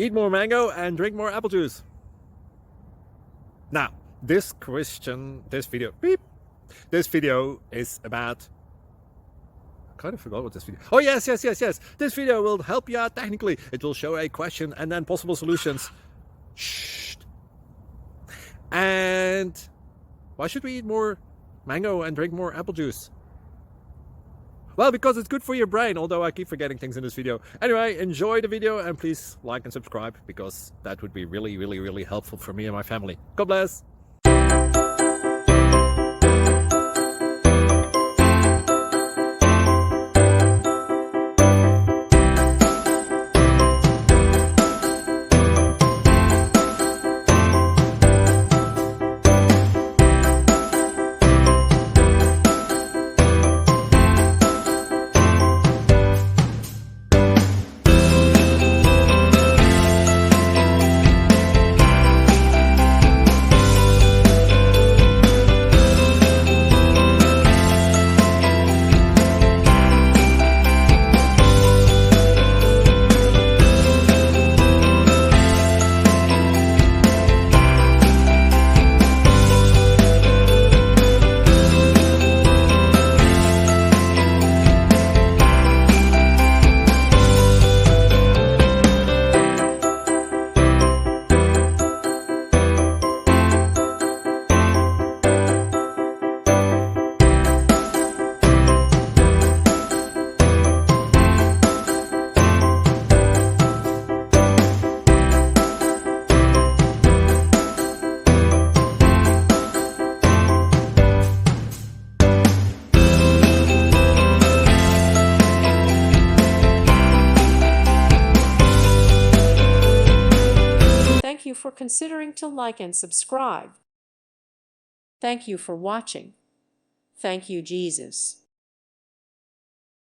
Eat more mango and drink more apple juice. Now, this video is about... I kind of forgot what this video... Oh, yes. This video will help you out technically. It will show a question and then possible solutions. Shh. And why should we eat more mango and drink more apple juice? Well, because it's good for your brain, although I keep forgetting things in this video. Anyway, enjoy the video and please like and subscribe, because that would be really helpful for me and my family. God bless! Thank you for considering to like and subscribe. Thank you for watching. Thank you, Jesus.